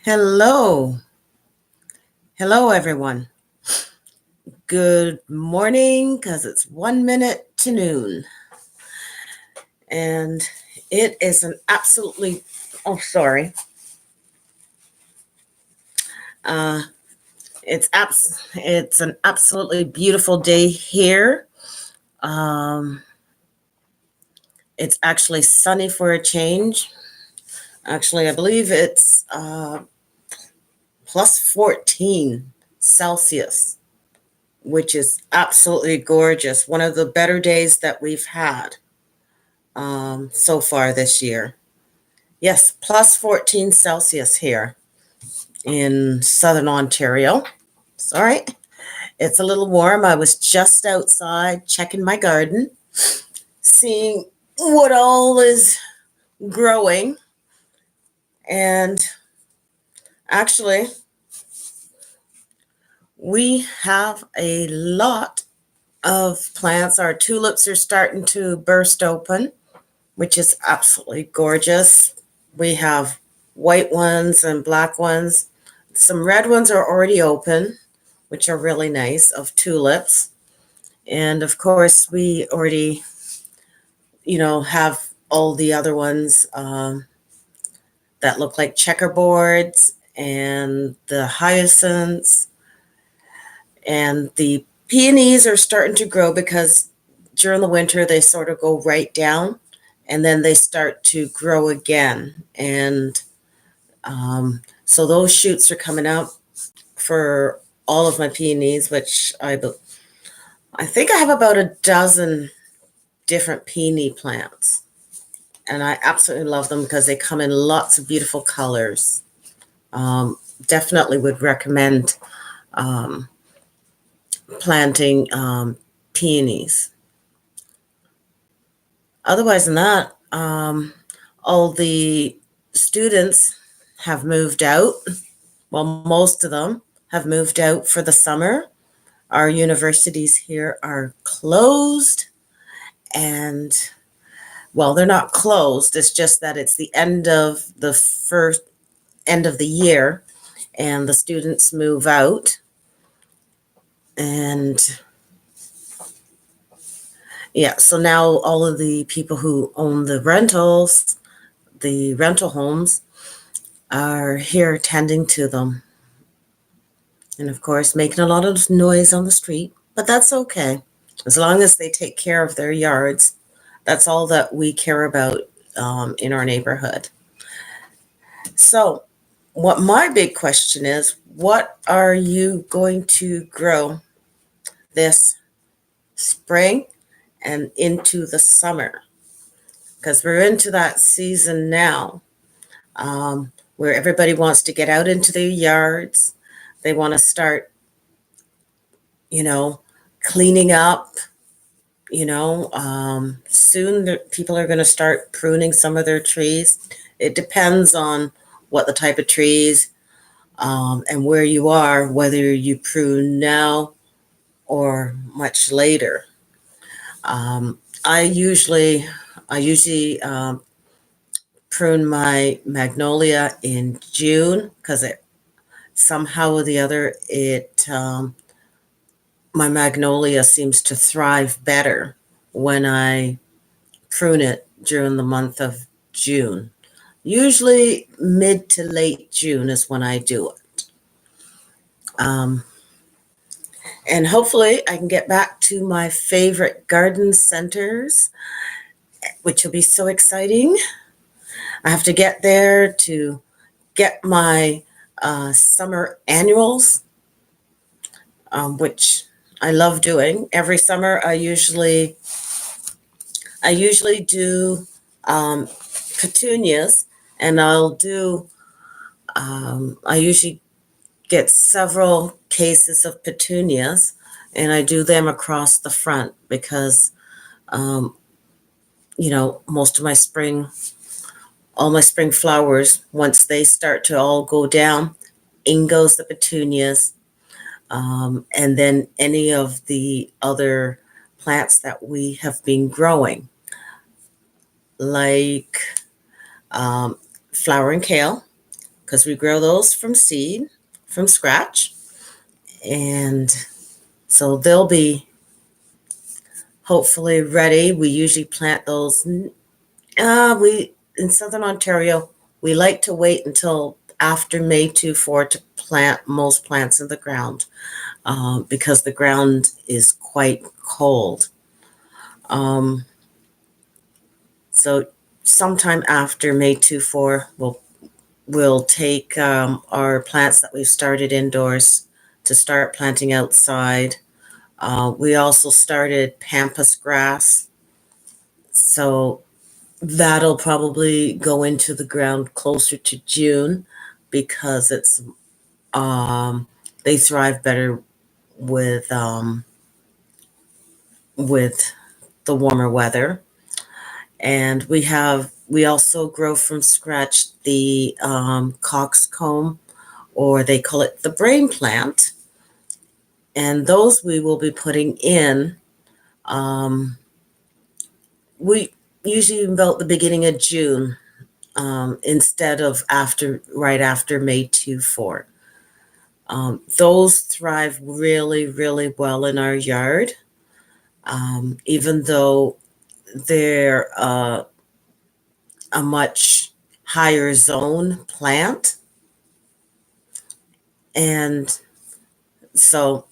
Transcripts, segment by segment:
Hello. Hello, everyone. Good morning, because it's 1 minute to noon. And it is an absolutely, oh, sorry. It's an absolutely beautiful day here. It's actually sunny for a change. Actually, I believe it's plus 14 Celsius, which is absolutely gorgeous. One of the better days that we've had so far this year. Yes, plus 14 Celsius here in southern Ontario. Sorry, it's a little warm. I was just outside checking my garden, seeing what all is growing. And actually, we have a lot of plants. Our tulips are starting to burst open, which is absolutely gorgeous. We have white ones and black ones. Some red ones are already open, which are really nice, of tulips. And of course, we already, have all the other ones that look like checkerboards and the hyacinths. And the peonies are starting to grow because during the winter they sort of go right down and then they start to grow again. And so those shoots are coming out for all of my peonies, which I think I have about a dozen different peony plants. And I absolutely love them because they come in lots of beautiful colors. Definitely would recommend planting peonies. Otherwise than that, all the students have moved out. Well, most of them have moved out for the summer. Our universities here are closed, and well, they're not closed. It's just that it's the end of the year, and the students move out. And yeah, so now all of the people who own the rental homes, are here tending to them. And of course, making a lot of noise on the street, but that's okay. As long as they take care of their yards, that's all that we care about in our neighborhood. So, what my big question is, what are you going to grow this spring and into the summer? Because we're into that season now where everybody wants to get out into their yards. They want to start, cleaning up. Soon people are going to start pruning some of their trees. It depends on what the type of trees and where you are, whether you prune now or much later. I usually prune my magnolia in June because it somehow or the other my magnolia seems to thrive better when I prune it during the month of June. Usually mid to late June is when I do it. And hopefully I can get back to my favorite garden centers, which will be so exciting. I have to get there to get my summer annuals, which I love doing. Every summer I usually do petunias, and I usually get several cases of petunias, and I do them across the front because, most of all my spring flowers, once they start to all go down, in goes the petunias, and then any of the other plants that we have been growing, like flowering kale, because we grow those from seed, from scratch. And so they'll be hopefully ready. We usually plant those. We in Southern Ontario, we like to wait until after May 24 to plant most plants in the ground because the ground is quite cold. So sometime after May 24, we'll take our plants that we've started indoors to start planting outside. We also started pampas grass, so that'll probably go into the ground closer to June because it's they thrive better with the warmer weather. And we also grow from scratch the coxcomb, or they call it the brain plant, and those we will be putting in. We usually about the beginning of June instead of right after May 24. Those thrive really, really well in our yard, even though they're a much higher zone plant. And so,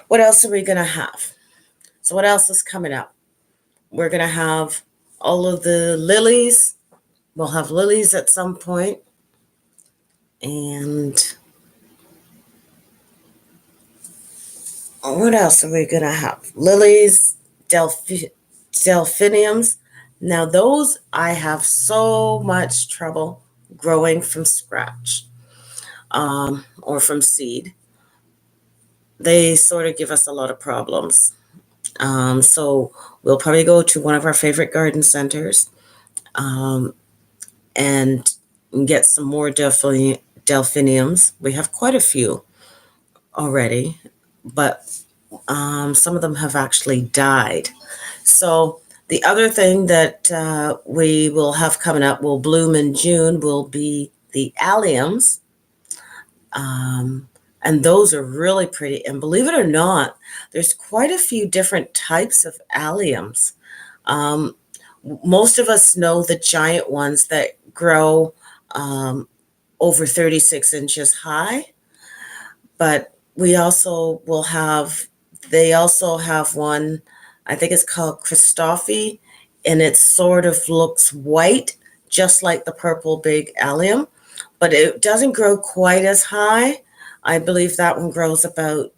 what else are we going to have? So, what else is coming up? We're going to have all of the lilies. We'll have lilies at some point. And what else are we going to have? Lilies, delphiniums. Now, those I have so much trouble growing from scratch or from seed. They sort of give us a lot of problems. So we'll probably go to one of our favorite garden centers and get some more delphiniums. We have quite a few already, but some of them have actually died. So the other thing that we will have coming up, will bloom in June, will be the alliums. And those are really pretty. And believe it or not, there's quite a few different types of alliums. Most of us know the giant ones that grow over 36 inches high, but we also will have, they also have one, I think it's called Christophe, and it sort of looks white, just like the purple big allium, but it doesn't grow quite as high. I believe that one grows about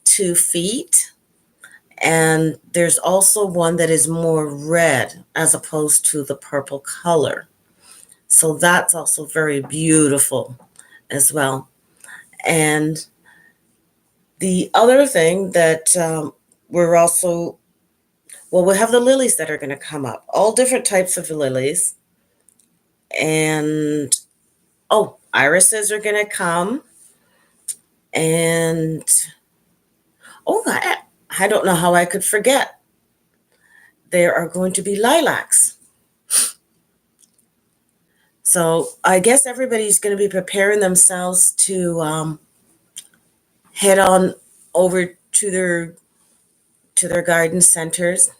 2 feet. And there's also one that is more red as opposed to the purple color. So that's also very beautiful as well. And the other thing that we're also, well, we have the lilies that are going to come up, all different types of lilies. And, oh, irises are going to come. And, oh, I don't know how I could forget. There are going to be lilacs. So I guess everybody's going to be preparing themselves to head on over to their garden centers.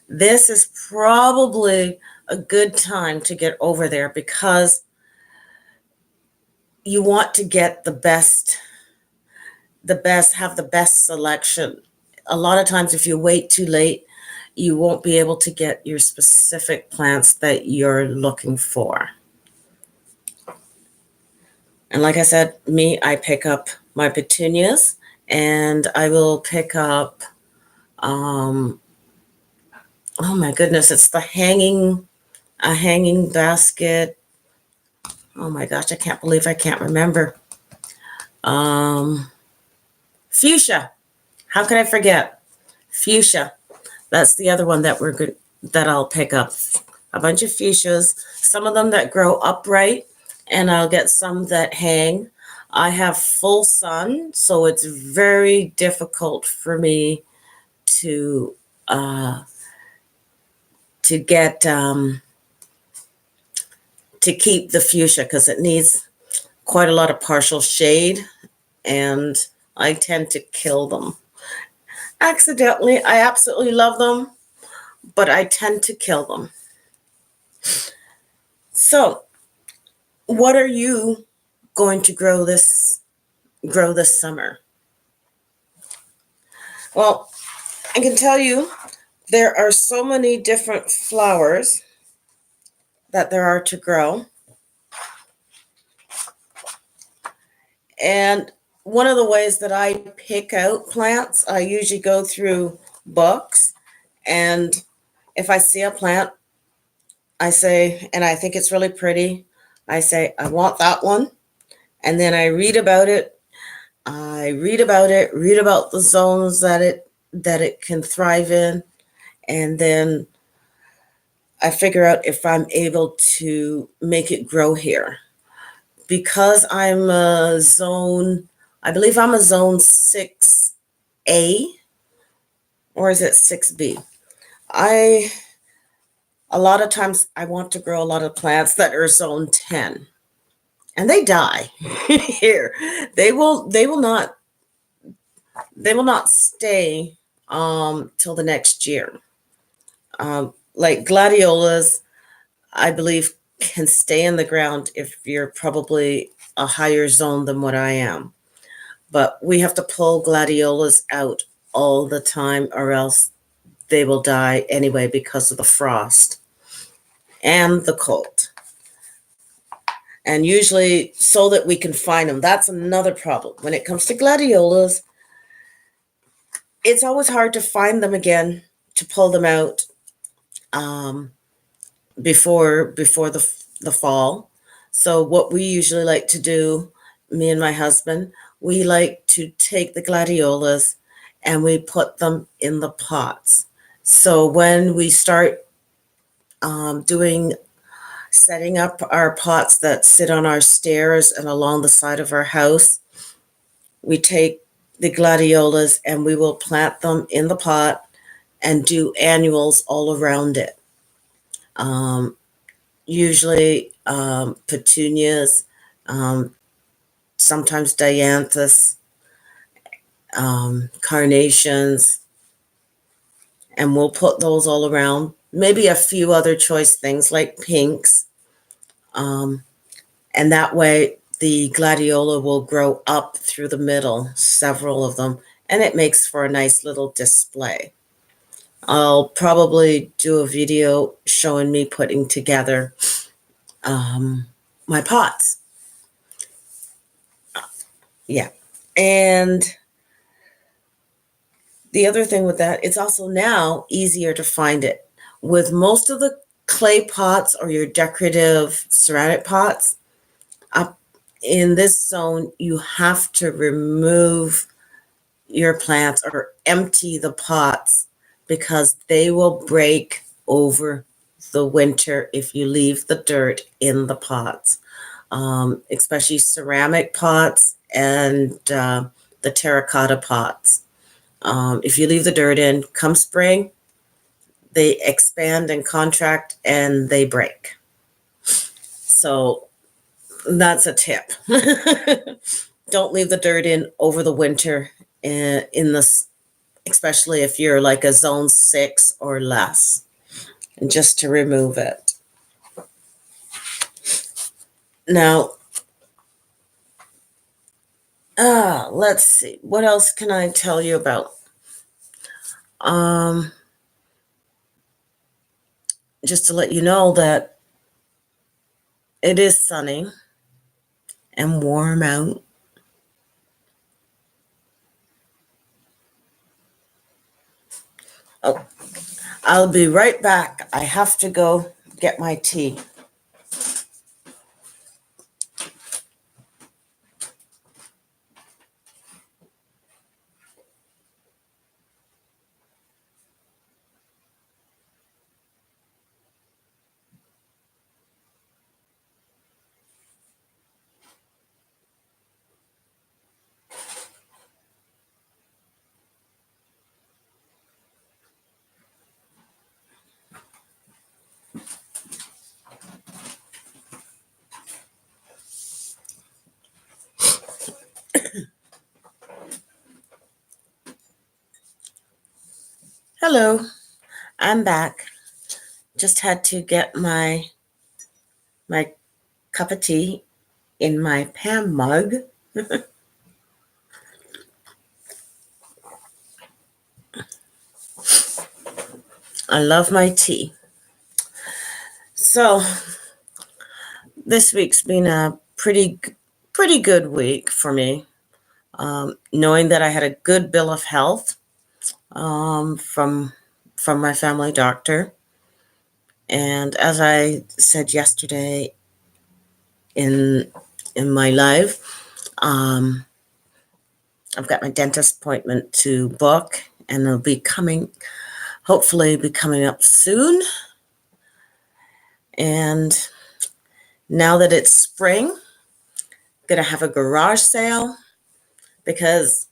This is probably a good time to get over there because you want to get the best, have the best selection. A lot of times, if you wait too late, you won't be able to get your specific plants that you're looking for. And like I said, I pick up my petunias, and I will pick up, oh my goodness, it's a hanging basket. Oh my gosh, I can't believe I can't remember. Fuchsia. How can I forget? Fuchsia. That's the other one that that I'll pick up. A bunch of fuchsias, some of them that grow upright, and I'll get some that hang. I have full sun, so it's very difficult for me to get to keep the fuchsia because it needs quite a lot of partial shade, and I tend to kill them accidentally. I absolutely love them, but I tend to kill them. So, what are you going to grow this summer? Well, I can tell you there are so many different flowers that there are to grow. And one of the ways that I pick out plants, I usually go through books. And if I see a plant, I say, and I think it's really pretty, I say, I want that one. And then I read about it. Read about the zones that it can thrive in. And then I figure out if I'm able to make it grow here. Because I'm a zone, I believe I'm a zone 6A, or is it 6B? A lot of times I want to grow a lot of plants that are zone 10, and they die here. They will not stay till the next year. Like gladiolas, I believe can stay in the ground if you're probably a higher zone than what I am. But we have to pull gladiolas out all the time, or else they will die anyway because of the frost and the cold. And usually, so that we can find them, that's another problem. When it comes to gladiolas, it's always hard to find them again, to pull them out um, before the fall. So what we usually like to do, me and my husband, we like to take the gladiolas and we put them in the pots. So when we start doing setting up our pots that sit on our stairs and along the side of our house, we take the gladiolas and we will plant them in the pot and do annuals all around it. Um, Usually petunias, sometimes dianthus, carnations, and we'll put those all around. Maybe a few other choice things like pinks. And that way the gladiola will grow up through the middle, several of them, and it makes for a nice little display. I'll probably do a video showing me putting together my pots. Yeah. And the other thing with that, it's also now easier to find it. With most of the clay pots or your decorative ceramic pots, up in this zone, you have to remove your plants or empty the pots because they will break over the winter if you leave the dirt in the pots, especially ceramic pots and the terracotta pots. If you leave the dirt in, come spring, they expand and contract and they break. So that's a tip. Don't leave the dirt in over the winter in this, especially if you're like a zone 6 or less, and just to remove it. Now, let's see. What else can I tell you about? Um, just to let you know that it is sunny and warm out. Oh, I'll be right back. I have to go get my tea. Hello, I'm back. Just had to get my cup of tea in my Pam mug. I love my tea. So this week's been a pretty good week for me. Knowing that I had a good bill of health from my family doctor, and as I said yesterday in my live, um, I've got my dentist appointment to book, and it'll be hopefully be coming up soon. And now that it's spring, gonna have a garage sale because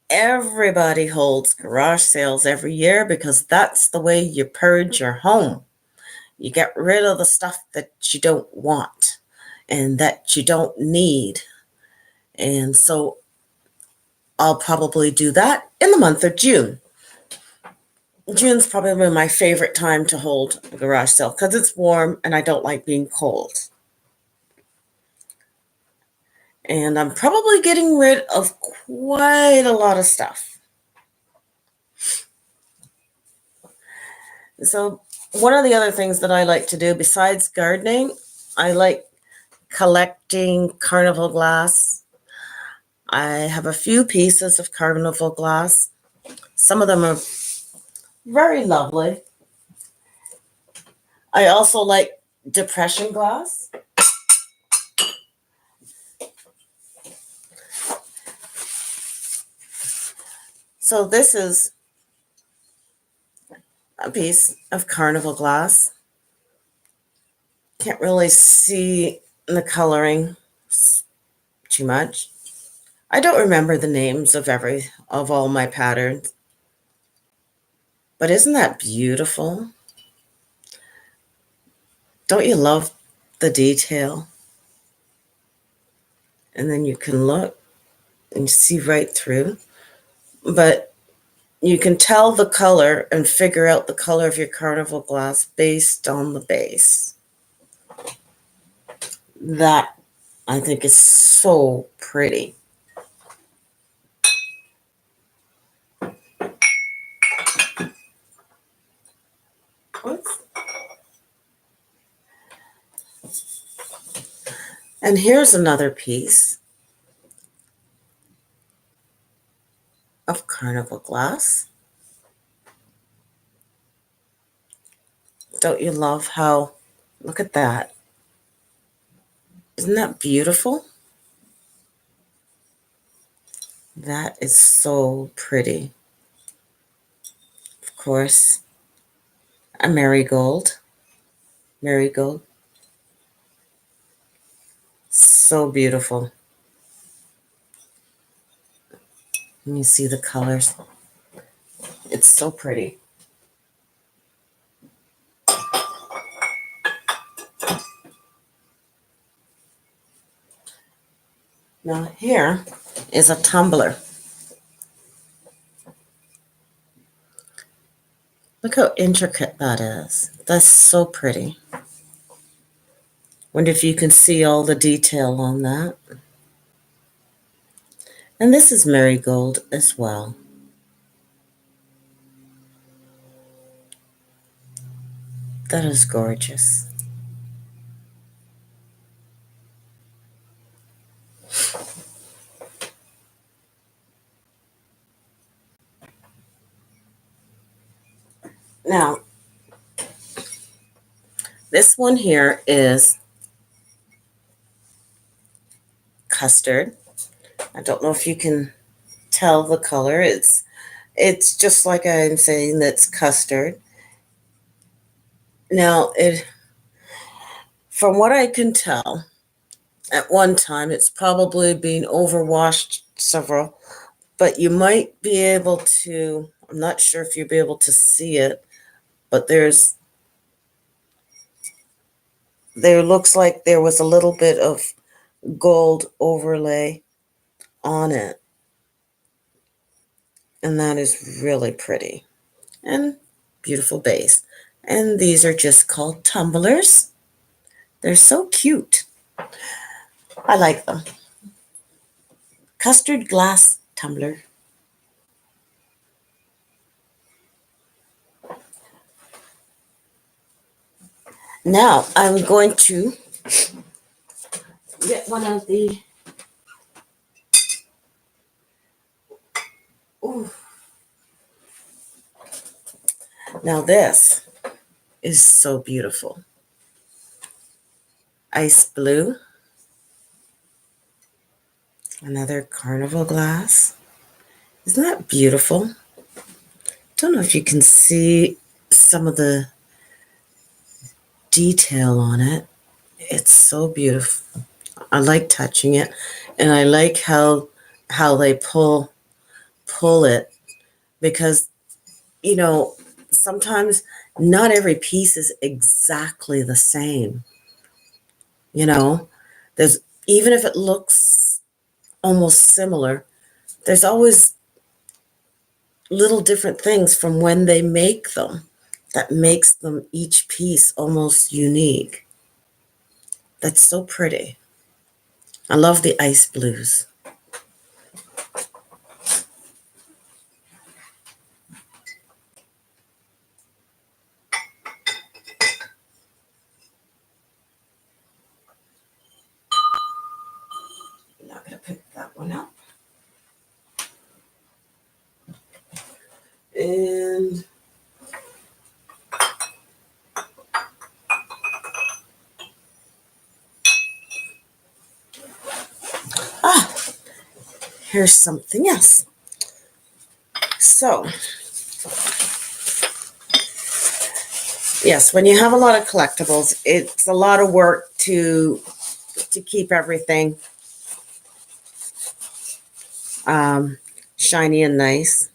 everybody holds garage sales every year because that's the way you purge your home. You get rid of the stuff that you don't want and that you don't need. And so I'll probably do that in the month of June. June's probably my favorite time to hold a garage sale because it's warm and I don't like being cold. And I'm probably getting rid of quite a lot of stuff. So one of the other things that I like to do besides gardening, I like collecting carnival glass. I have a few pieces of carnival glass. Some of them are very lovely. I also like depression glass. So this is a piece of carnival glass. Can't really see the coloring too much. I don't remember the names of all my patterns. But isn't that beautiful? Don't you love the detail? And then you can look and see right through. But you can tell the color and figure out the color of your carnival glass based on the base. That, I think, is so pretty. Oops. And here's another piece of carnival glass. Don't you love how, look at that. Isn't that beautiful? That is so pretty. Of course, a marigold. Marigold. So beautiful. Let me see the colors. It's so pretty. Now here is a tumbler. Look how intricate that is. That's so pretty. Wonder if you can see all the detail on that. And this is marigold as well. That is gorgeous. Now, this one here is custard. I don't know if you can tell the color. It's just like I'm saying, that's custard. Now, from what I can tell, at one time it's probably been overwashed several, but you might be able to, I'm not sure if you'll be able to see it, but there looks like there was a little bit of gold overlay on it. And that is really pretty. and beautiful base. And these are just called tumblers. They're so cute. I like them. Custard glass tumbler. Now I'm going to get one of the, ooh, now this is so beautiful. Ice blue. Another carnival glass. Isn't that beautiful? Don't know if you can see some of the detail on it. It's so beautiful. I like touching it, and I like how they pull it, because sometimes not every piece is exactly the same. You know, there's, even if it looks almost similar, there's always little different things from when they make them that makes them each piece almost unique. That's so pretty. I love the ice blues. I'm not going to pick that one up. And here's something else. So, yes, when you have a lot of collectibles, it's a lot of work to keep everything shiny and nice.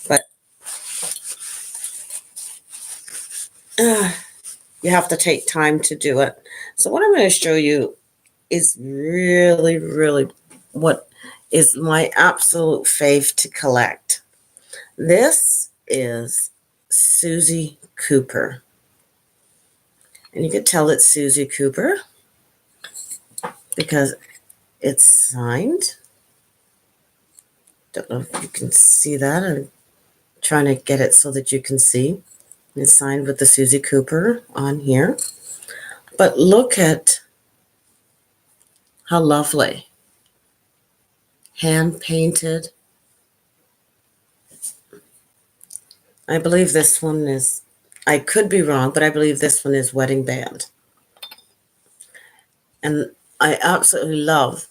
But you have to take time to do it. So what I'm going to show you is really, really what is my absolute fave to collect. This is Susie Cooper. And you can tell it's Susie Cooper because it's signed. Don't know if you can see that. I'm trying to get it so that you can see. It's signed with the Susie Cooper on here. But look at how lovely. Hand painted. I believe this one is, I could be wrong, but I believe this one is Wedding Band. And I absolutely love,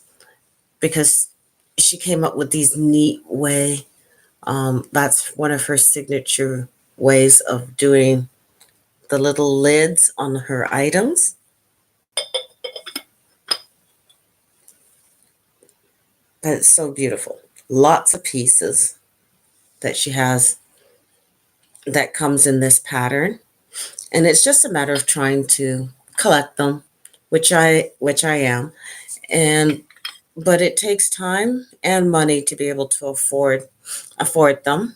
because she came up with these neat way. That's one of her signature ways of doing the little lids on her items. But it's so beautiful. Lots of pieces that she has that comes in this pattern. And it's just a matter of trying to collect them, which I am. But it takes time and money to be able to afford them.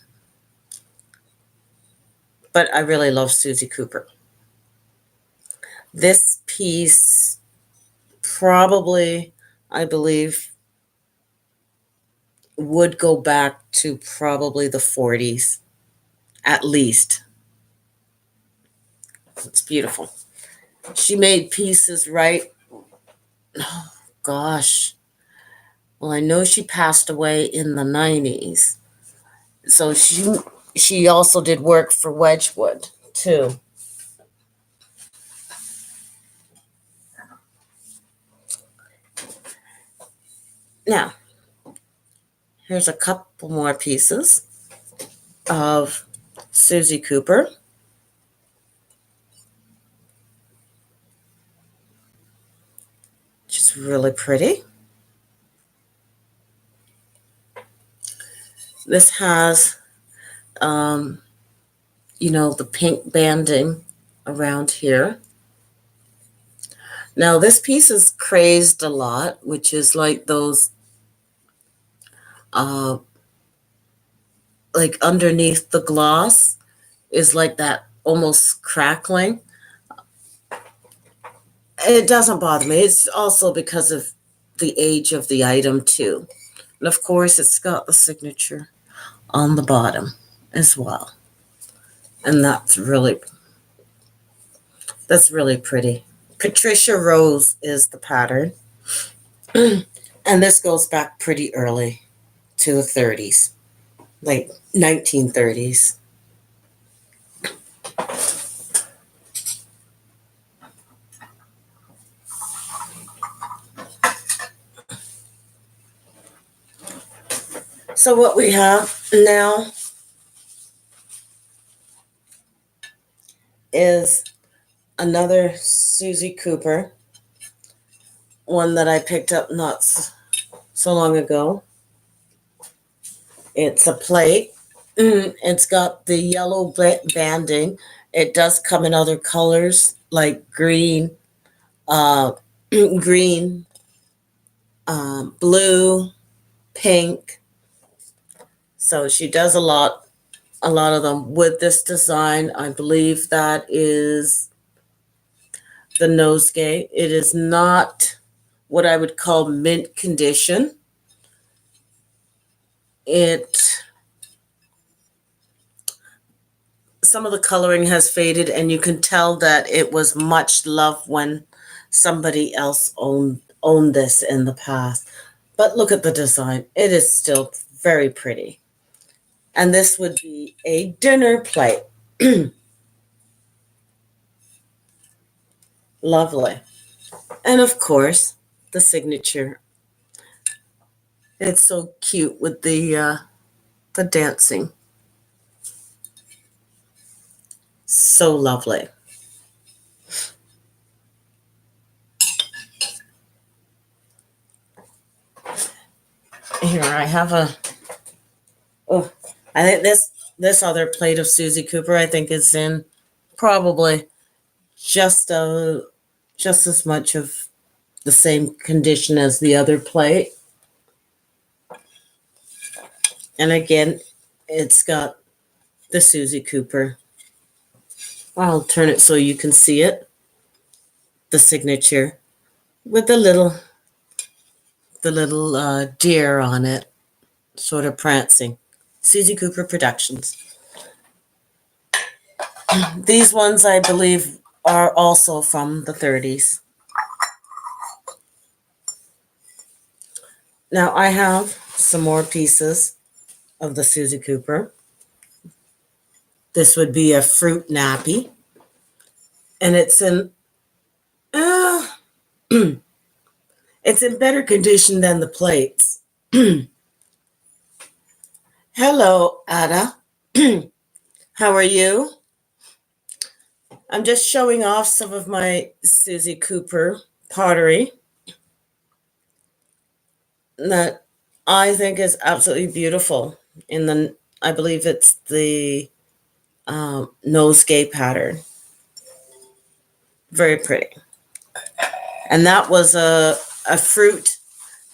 But I really love Susie Cooper. This piece probably, I believe, would go back to probably the 40s, at least. It's beautiful. She made pieces, right? Oh, gosh. Well, I know she passed away in the 90s. So she also did work for Wedgwood, too. Now, here's a couple more pieces of Susie Cooper. Just really pretty. This has, the pink banding around here. Now, this piece is crazed a lot, which is like those like underneath the gloss is like that almost crackling. It doesn't bother me. It's also because of the age of the item too. And of course it's got the signature on the bottom as well. And that's really pretty. Patricia Rose is the pattern. And this goes back pretty early to the 30s, like 1930s. So what we have now is another Susie Cooper, one that I picked up not so long ago. It's a plate. It's got the yellow banding. It does come in other colors like green, uh, green, blue, pink. So she does a lot of them with this design. I believe that is the nosegay. It is not what I would call mint condition. Some of the coloring has faded, and you can tell that it was much loved when somebody else owned this in the past. But look at the design. It is still very pretty. And this would be a dinner plate. Lovely. And of course, the signature. It's so cute with the dancing. So lovely. Here I have I think this other plate of Susie Cooper I think is in probably just as much of the same condition as the other plate. And again, it's got the Susie Cooper. I'll turn it so you can see it. The signature with the little deer on it, sort of prancing. Susie Cooper Productions. These ones, I believe, are also from the 30s. Now I have some more pieces of the Susie Cooper. This would be a fruit nappy. And it's in it's in better condition than the plates. Hello, Ada. How are you? I'm just showing off some of my Susie Cooper pottery that I think is absolutely beautiful. I believe it's the nosegay pattern. Very pretty. And that was a fruit.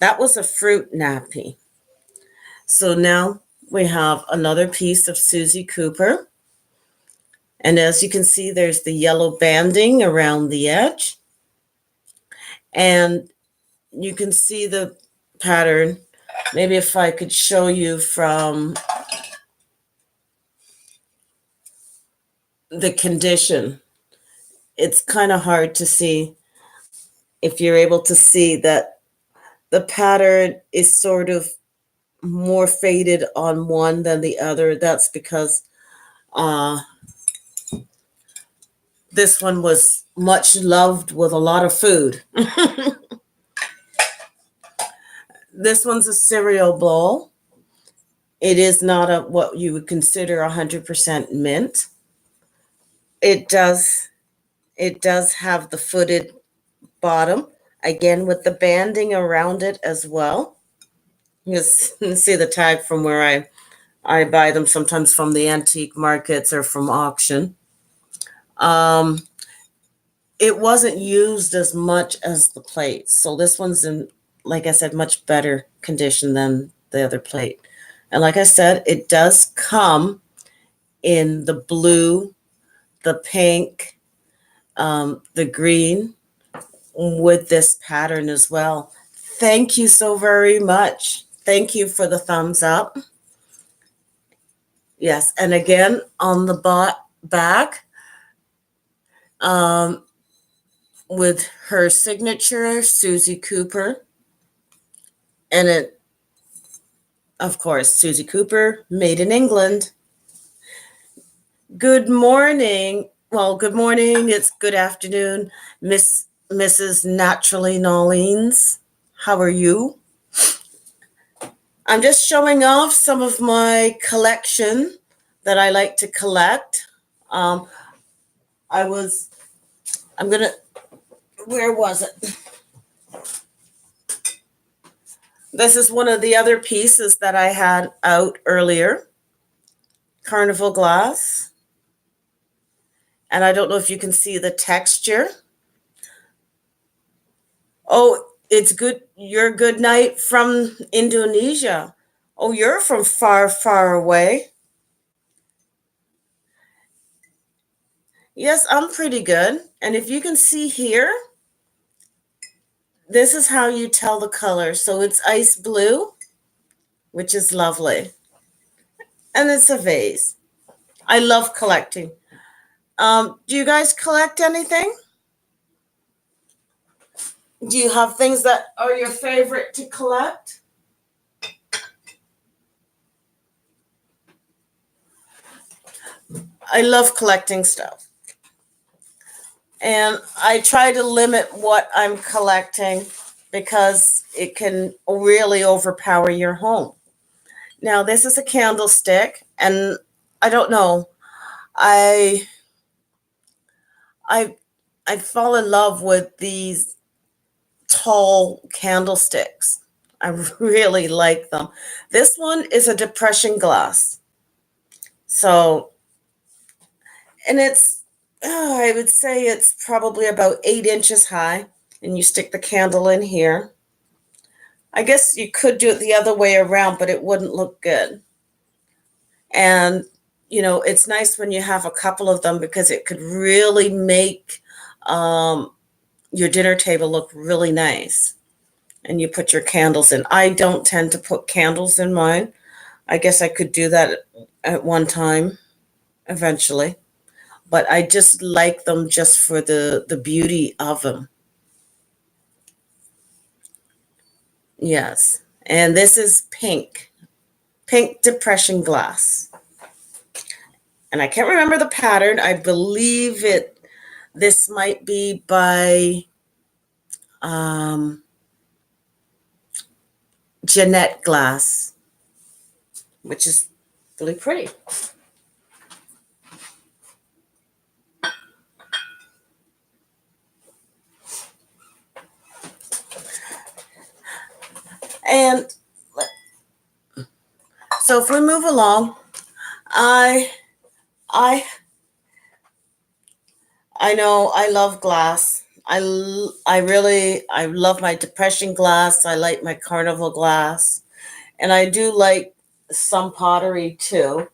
That was a fruit nappy. So now we have another piece of Susie Cooper. And as you can see, there's the yellow banding around the edge. And you can see the pattern. Maybe if I could show you from the condition, it's kind of hard to see if you're able to see that the pattern is sort of more faded on one than the other. That's because this one was much loved with a lot of food. This one's a cereal bowl. It is not what you would consider 100% mint. It does have the footed bottom, again with the banding around it as well. You can see the tag from where I buy them, sometimes from the antique markets or from auction. It wasn't used as much as the plate. So this one's in, like I said, much better condition than the other plate. And like I said, it does come in the blue, the pink, the green with this pattern as well. Thank you so very much. Thank you for the thumbs up. Yes, and again on the back, with her signature, Susie Cooper, and it, of course, Susie Cooper, made in England. Good morning. Well, good morning. It's good afternoon, Mrs. Naturally Nolines. How are you? I'm just showing off some of my collection that I like to collect. Um, I'm gonna, where was it? This is one of the other pieces that I had out earlier. Carnival glass. And I don't know if you can see the texture. Oh, it's good. Your good night from Indonesia. Oh, you're from far, far away. Yes, I'm pretty good. And if you can see here, this is how you tell the color. So it's ice blue, which is lovely. And it's a vase. I love collecting. Do you guys collect anything? Do you have things that are your favorite to collect? I love collecting stuff. And I try to limit what I'm collecting because it can really overpower your home. Now, this is a candlestick, and I don't know. I I I fall in love with these tall candlesticks. I really like them. This one is a depression glass. So, and it's, I would say it's probably about 8 inches high, and you stick the candle in here. I guess you could do it the other way around, but it wouldn't look good. And, it's nice when you have a couple of them because it could really make your dinner table look really nice. And you put your candles in. I don't tend to put candles in mine. I guess I could do that at one time, eventually. But I just like them just for the beauty of them. Yes. And this is pink depression glass. And I can't remember the pattern. I believe this might be by Jeanette Glass, which is really pretty. And so if we move along, I know I love glass. I love my depression glass. I like my carnival glass. And I do like some pottery too.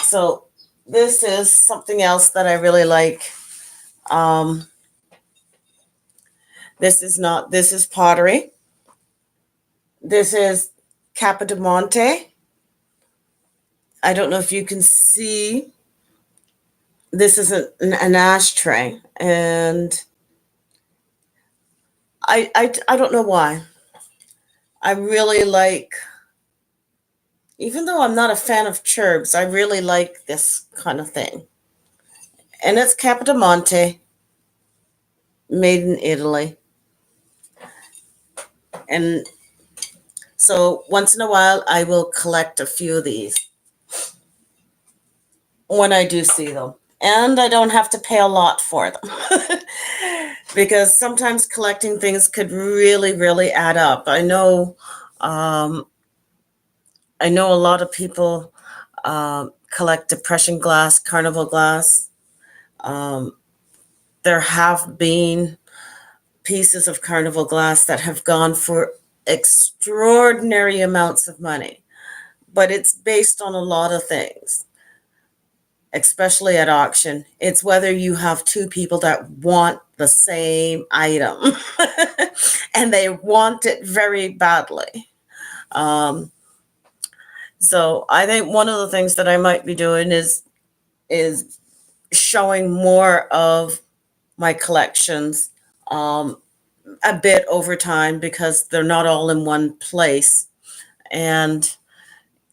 So this is something else that I really like. This is pottery. This is Capodimonte. I don't know if you can see. This is an ashtray, and I don't know why. I really like, even though I'm not a fan of cherubs, I really like this kind of thing. And it's Capodimonte, made in Italy. And so once in a while, I will collect a few of these when I do see them. And I don't have to pay a lot for them because sometimes collecting things could really, really add up. I know a lot of people collect depression glass, carnival glass. There have been pieces of carnival glass that have gone for extraordinary amounts of money, but it's based on a lot of things, especially at auction. It's whether you have two people that want the same item and they want it very badly. So I think one of the things that I might be doing is showing more of my collections a bit over time, because they're not all in one place. And,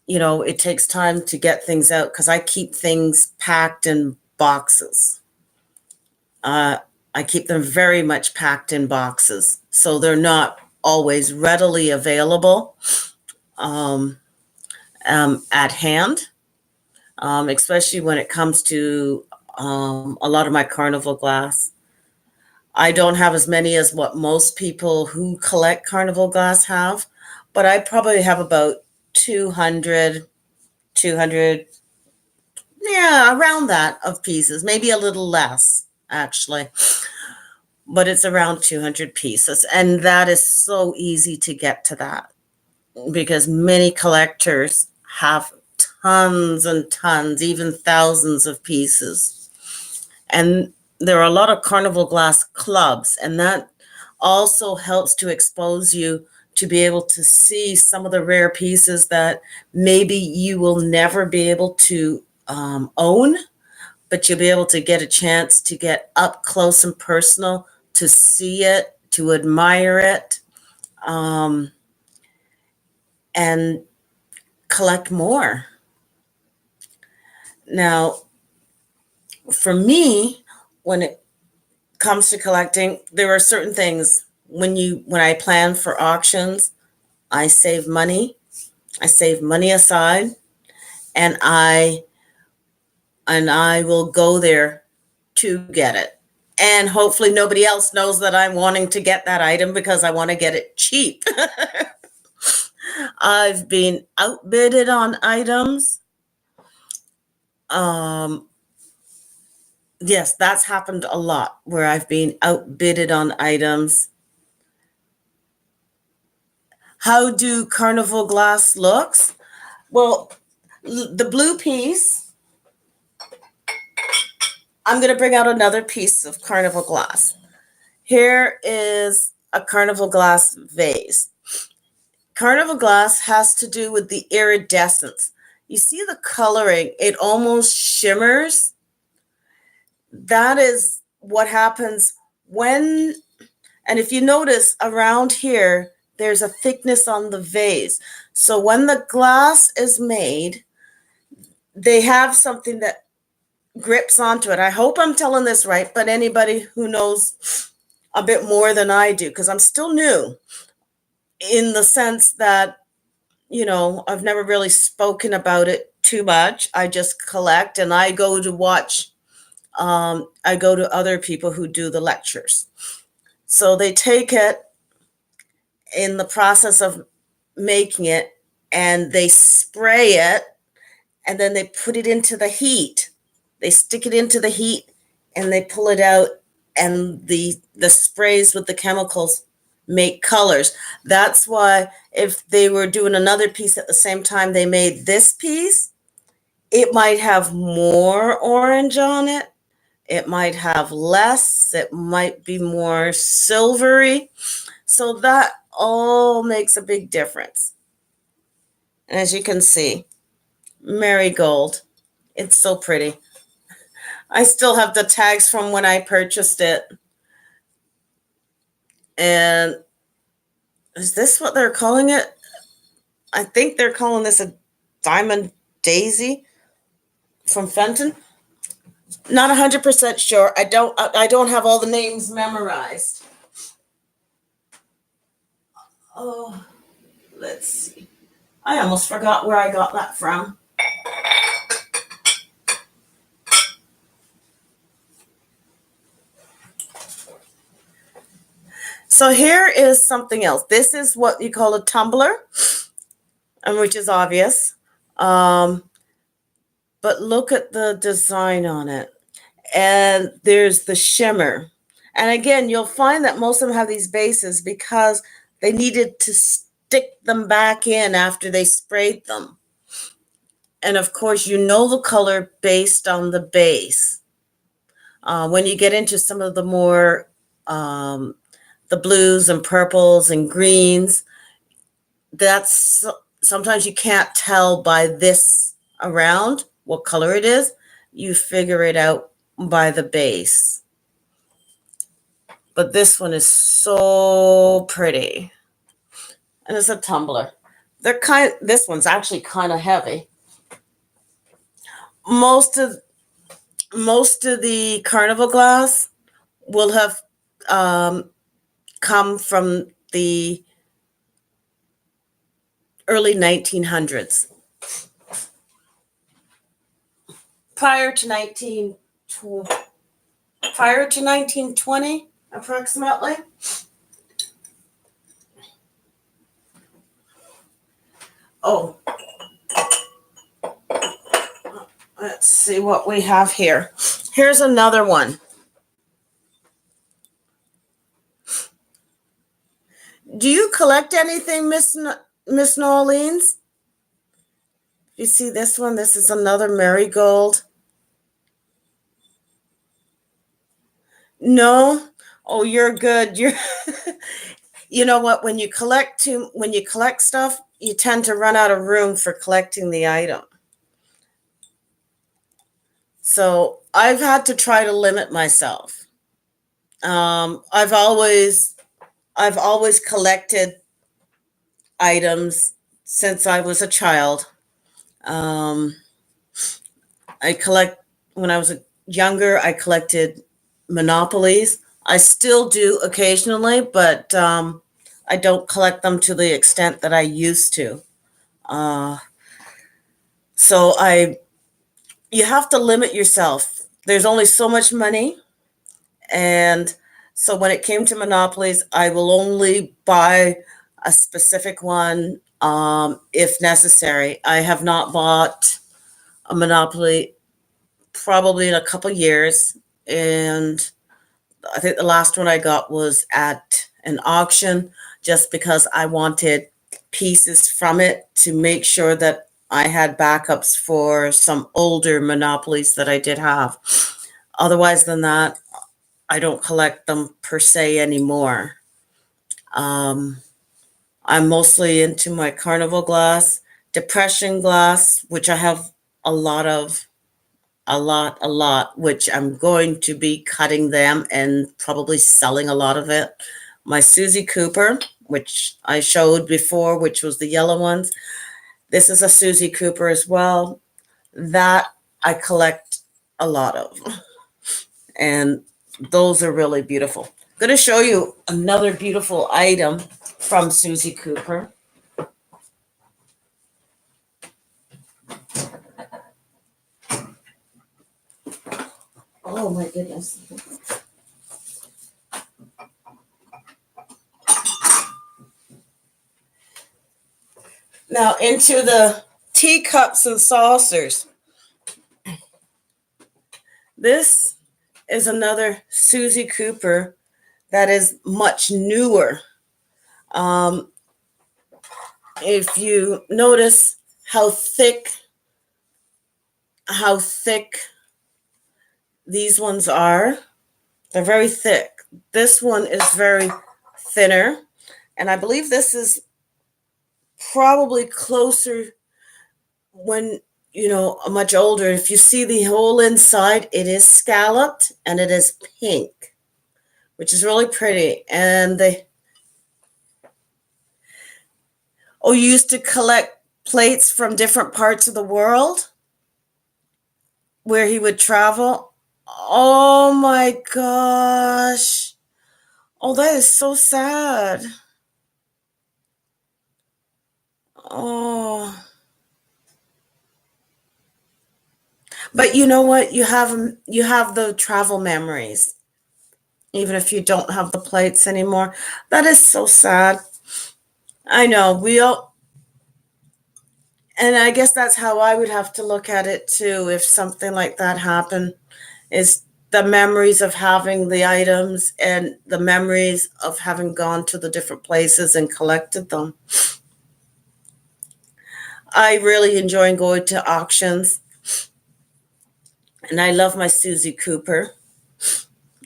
it takes time to get things out because I keep things packed in boxes. I keep them very much packed in boxes, so they're not always readily available at hand, especially when it comes to a lot of my carnival glass. I don't have as many as what most people who collect carnival glass have, but I probably have about 200, yeah, around that of pieces, maybe a little less actually, but it's around 200 pieces. And that is so easy to get to that because many collectors have tons and tons, even thousands of pieces. And there are a lot of carnival glass clubs, and that also helps to expose you to be able to see some of the rare pieces that maybe you will never be able to own, but you'll be able to get a chance to get up close and personal, to see it, to admire it, and collect more. Now, for me, when it comes to collecting, there are certain things when I plan for auctions, I save money. I save money aside, and I will go there to get it. And hopefully nobody else knows that I'm wanting to get that item because I want to get it cheap. I've been outbidded on items. Yes, that's happened a lot where I've been outbidded on items. How do carnival glass looks? Well, the blue piece, I'm going to bring out another piece of carnival glass. Here is a carnival glass vase. Carnival glass has to do with the iridescence. You see the coloring, it almost shimmers. That is what happens when, and if you notice around here, there's a thickness on the vase. So when the glass is made, they have something that grips onto it. I hope I'm telling this right, but anybody who knows a bit more than I do, because I'm still new in the sense that, I've never really spoken about it too much. I just collect and I go to watch. I go to other people who do the lectures. So they take it in the process of making it and they spray it and then they put it into the heat. They stick it into the heat and they pull it out, and the sprays with the chemicals make colors. That's why if they were doing another piece at the same time they made this piece, it might have more orange on it. It might have less. It might be more silvery. So that all makes a big difference. And as you can see, marigold. It's so pretty. I still have the tags from when I purchased it. And is this what they're calling it? I think they're calling this a diamond daisy from Fenton. Not 100% sure. I don't have all the names memorized. Oh, let's see. I almost forgot where I got that from. So here is something else. This is what you call a tumbler, and which is obvious. But look at the design on it. And there's the shimmer. And again, you'll find that most of them have these bases because they needed to stick them back in after they sprayed them. And of course, you know the color based on the base. When you get into some of the more the blues and purples and greens, that's sometimes you can't tell by this around what color it is. You figure it out by the base. But this one is so pretty. And it's a tumbler. This one's actually kind of heavy. Most of the carnival glass will have come from the early 1900s. Prior to 1920, approximately. Oh, let's see what we have here. Here's another one. Do you collect anything, Miss Norleans? You see this one? This is another marigold. No? Oh, you're good. You're You know what? When you collect stuff, you tend to run out of room for collecting the item. So I've had to try to limit myself. I've always collected items since I was a child. When I was younger, I collected Monopolies. I still do occasionally, but I don't collect them to the extent that I used to. So you have to limit yourself. There's only so much money. And so when it came to Monopolies, I will only buy a specific one if necessary. I have not bought a Monopoly probably in a couple years. And I think the last one I got was at an auction just because I wanted pieces from it to make sure that I had backups for some older Monopolies that I did have. Otherwise than that, I don't collect them per se anymore. I'm mostly into my carnival glass, depression glass, which I have a lot of, which I'm going to be cutting them and probably selling a lot of it. My Susie Cooper, which I showed before, which was the yellow ones. This is a Susie Cooper as well. That I collect a lot of. And those are really beautiful. I'm going to show you another beautiful item from Susie Cooper. Oh my goodness. Now into the teacups and saucers. This is another Susie Cooper that is much newer. If you notice how thick these ones are, they're very thick. This one is very thinner, and I believe this is probably closer when much older. If you see the whole inside, it is scalloped and it is pink, which is really pretty. And you used to collect plates from different parts of the world where he would travel. Oh my gosh. Oh, that is so sad. Oh. But you know what? You have the travel memories, even if you don't have the plates anymore. That is so sad. I know and I guess that's how I would have to look at it too. If something like that happened, is the memories of having the items and the memories of having gone to the different places and collected them. I really enjoy going to auctions, and I love my Susie Cooper.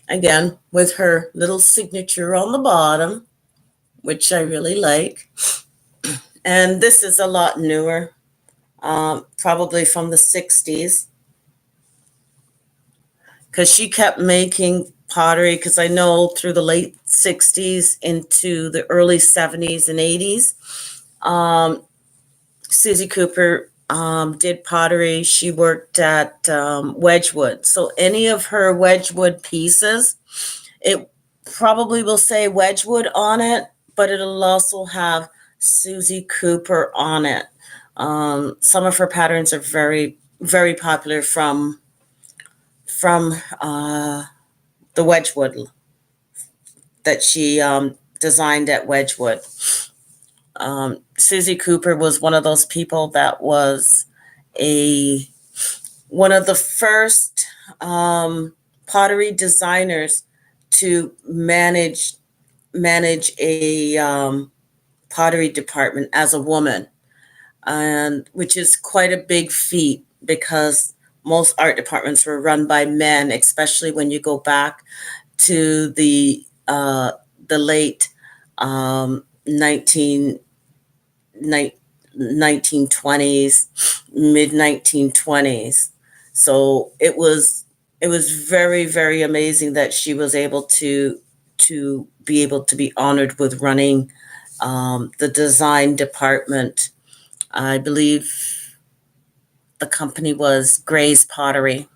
Again, with her little signature on the bottom, which I really like. And this is a lot newer, probably from the 60s, because she kept making pottery, because I know through the late 60s into the early 70s and 80s, Susie Cooper did pottery. She worked at Wedgwood. So any of her Wedgwood pieces, it probably will say Wedgwood on it, but it'll also have Susie Cooper on it. Some of her patterns are very, very popular from the Wedgwood that she designed at Wedgwood. Susie Cooper was one of those people that was one of the first pottery designers to manage a pottery department as a woman, and which is quite a big feat because most art departments were run by men, especially when you go back to the late 1920s, mid 1920s. So it was very, very amazing that she was able to be able to be honored with running the design department. I believe the company was Gray's Pottery,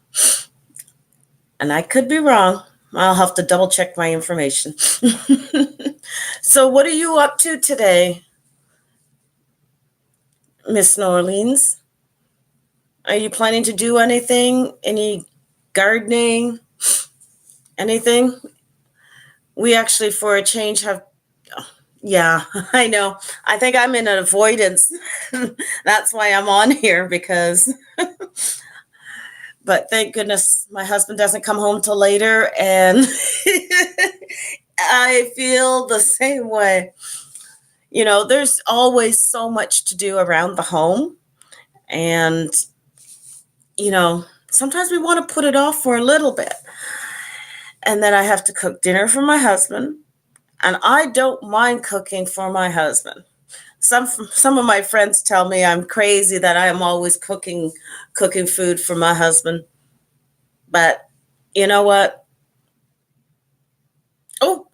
and I could be wrong. I'll have to double check my information. So what are you up to today, Miss Norleans? Are you planning to do anything? Any gardening? Anything? We actually, for a change, have. Yeah, I know. I think I'm in an avoidance. That's why I'm on here, because. But thank goodness my husband doesn't come home till later, and I feel the same way. You know, there's always so much to do around the home, and sometimes we want to put it off for a little bit. And then I have to cook dinner for my husband, and I don't mind cooking for my husband. Some of my friends tell me I'm crazy that I am always cooking food for my husband. But you know what? Oh,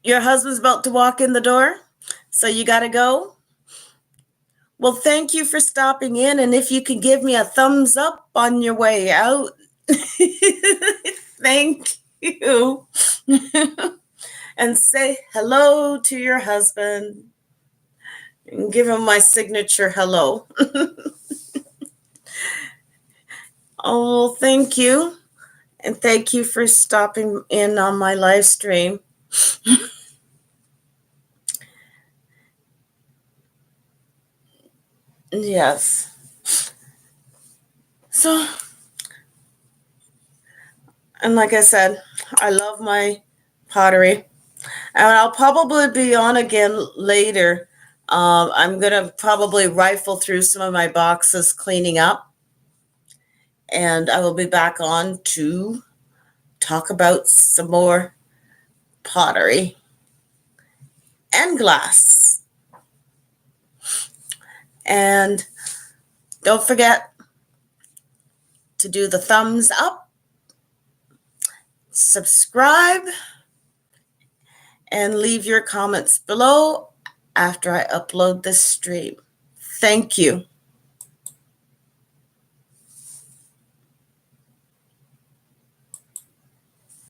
your husband's about to walk in the door, so you got to go. Well, thank you for stopping in, and if you can give me a thumbs up on your way out. Thank you. And say hello to your husband and give him my signature hello. Oh, thank you. And thank you for stopping in on my live stream. Yes. So, and like I said, I love my pottery. And I'll probably be on again later. I'm going to probably rifle through some of my boxes cleaning up. And I will be back on to talk about some more pottery and glass. And don't forget to do the thumbs up, subscribe, and leave your comments below after I upload this stream. Thank you.